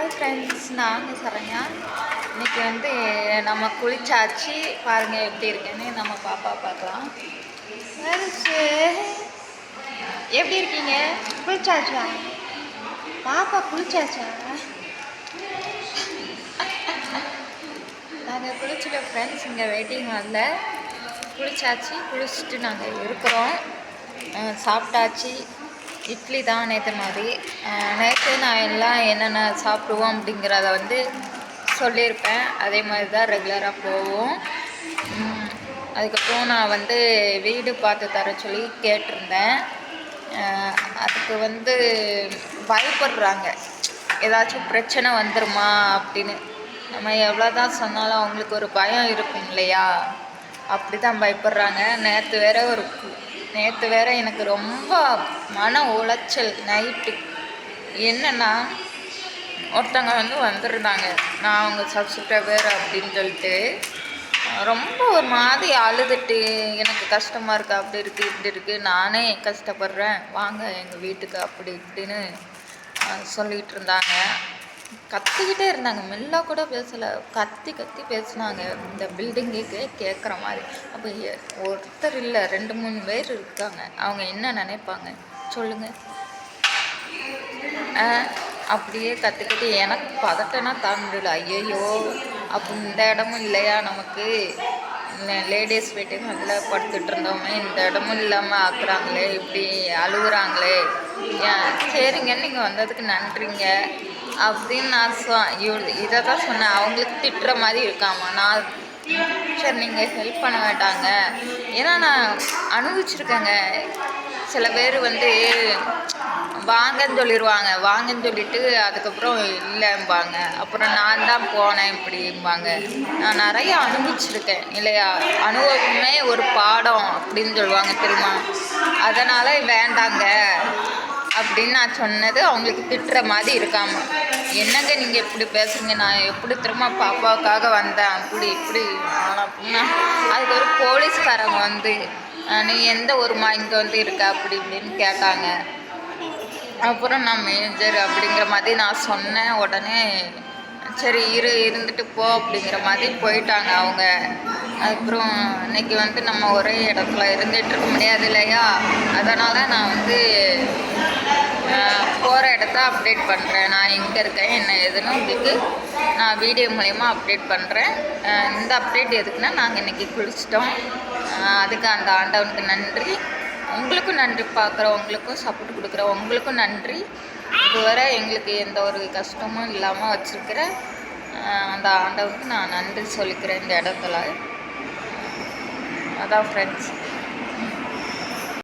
Hi friends, நாங்கள் சரண்யா. இன்றைக்கி நம்ம குளிச்சாச்சு. பாருங்கள் எப்படி இருக்குன்னு நம்ம பாப்பா பார்க்கலாம். எப்படி இருக்கீங்க? குளிச்சாச்சா? பாப்பா குளிச்சாச்சா? நாங்கள் குளிச்சுட்ட ஃப்ரெண்ட்ஸ், இங்கே வெயிட்டிங் வரல. குளிச்சாச்சு. குளிச்சுட்டு நாங்கள் இருக்கிறோம். சாப்பிட்டாச்சு. இட்லி தான் நேற்று மாதிரி. நேற்று நான் எல்லாம் என்னென்ன சாப்பிடுவோம் அப்படிங்கிறத சொல்லியிருப்பேன். அதே மாதிரி தான் ரெகுலராக போவோம். அதுக்கப்புறம் நான் வீடு பார்த்து தர சொல்லி கேட்டிருந்தேன். அதுக்கு பயப்படுறாங்க, ஏதாச்சும் பிரச்சனை வந்துடுமா அப்படின்னு. நம்ம எவ்வளோ தான் சொன்னாலும் அவங்களுக்கு ஒரு பயம் இருக்கும் இல்லையா? அப்படி தான் பயப்படுறாங்க. நேற்று வேற எனக்கு ரொம்ப மன உளைச்சல். நைட்டு என்னென்னா, ஒருத்தவங்க வந்துருந்தாங்க. நான் அவங்க சப்ஸ்கிரைபர் அப்படின்னு சொல்லிட்டு ரொம்ப ஒரு மாதிரி அழுதுட்டு, எனக்கு கஷ்டமாக இருக்குது, அப்படி இருக்குது இப்படி இருக்குது, நானே கஷ்டப்படுறேன், வாங்க எங்கள் வீட்டுக்கு அப்படி இப்படின்னு சொல்லிகிட்டு இருந்தாங்க. கத்திக்கிட்டே இருந்தாங்க. மெல்லாக கூட பேசலை, கத்தி கத்தி பேசினாங்க. இந்த பில்டிங்குக்கு கேட்குற மாதிரி. அப்போ ஒருத்தர் இல்லை, 2-3 பேர் இருக்காங்க. அவங்க என்ன நினைப்பாங்க சொல்லுங்கள்? அப்படியே கற்றுக்கிட்டு எனக்கு பதட்டனா தாண்டிடல. ஐயோ, அப்போ இந்த இடமும் இல்லையா நமக்கு? லேடிஸ் வெயிட்டிங் அதில் படுத்துட்டு இருந்தோமே, இந்த இடமும் இல்லாமல் ஆக்குறாங்களே, இப்படி அழுகுறாங்களே. சரிங்க, நீங்கள் வந்ததுக்கு நன்றிங்க அப்படின்னு நான் இதை தான் சொன்னேன். அவங்களுக்கு திட்டுற மாதிரி இருக்காமா. நான் சரி, நீங்கள் ஹெல்ப் பண்ண வேண்டாங்க, ஏன்னா நான் அனுபவிச்சிருக்கேங்க. சில பேர் வாங்கன்னு சொல்லிடுவாங்க, வாங்கன்னு சொல்லிவிட்டு அதுக்கப்புறம் இல்லைம்பாங்க. அப்புறம் நான் தான் போனேன் இப்படிம்பாங்க. நான் நிறையா அனுபவிச்சிருக்கேன் இல்லையா? அனுபவமே ஒரு பாடம் அப்படின்னு சொல்லுவாங்க தெரியுமா? அதனால் வேண்டாங்க அப்படின்னு நான் சொன்னது அவங்களுக்கு திட்டுற மாதிரி இருக்காம. என்னங்க நீங்கள் எப்படி பேசுகிறீங்க? நான் எப்படி திரும்ப பாப்பாவுக்காக வந்தேன், அப்படி இப்படி அப்படின்னா. அதுக்கு ஒரு போலீஸ்காரங்க நீ எந்த ஊருமா இங்கே இருக்க அப்படி இப்படின்னு கேட்டாங்க. அப்புறம் நான் மேஜர் அப்படிங்கிற மாதிரி நான் சொன்னேன். உடனே சரி இருந்துட்டு போ அப்படிங்கிற மாதிரி போயிட்டாங்க அவங்க. அதுக்கப்புறம் இன்றைக்கி நம்ம ஒரே இடத்துல இருந்துகிட்டு இருக்க முடியாது இல்லையா? அதனால் நான் போகிற இடத்த அப்டேட் பண்ணுறேன். நான் எங்கே இருக்கேன் என்ன ஏதுன்னு உங்களுக்கு நான் வீடியோ மூலயமா அப்டேட் பண்ணுறேன். இந்த அப்டேட் எதுக்குன்னா, நாங்கள் இன்றைக்கி குளிச்சிட்டோம். அதுக்கு அந்த ஆண்டவனுக்கு நன்றி. உங்களுக்கும் நன்றி, பார்க்குறவங்களுக்கும் சப்போர்ட் கொடுக்குற உங்களுக்கும் நன்றி. இதுவரை எங்களுக்கு எந்த ஒரு கஷ்டமும் இல்லாமல் வச்சுருக்கிற அந்த ஆண்டவனுக்கு நான் நன்றி சொல்லிக்கிறேன் இந்த இடத்துல. அதான் ஃப்ரெண்ட்ஸ்.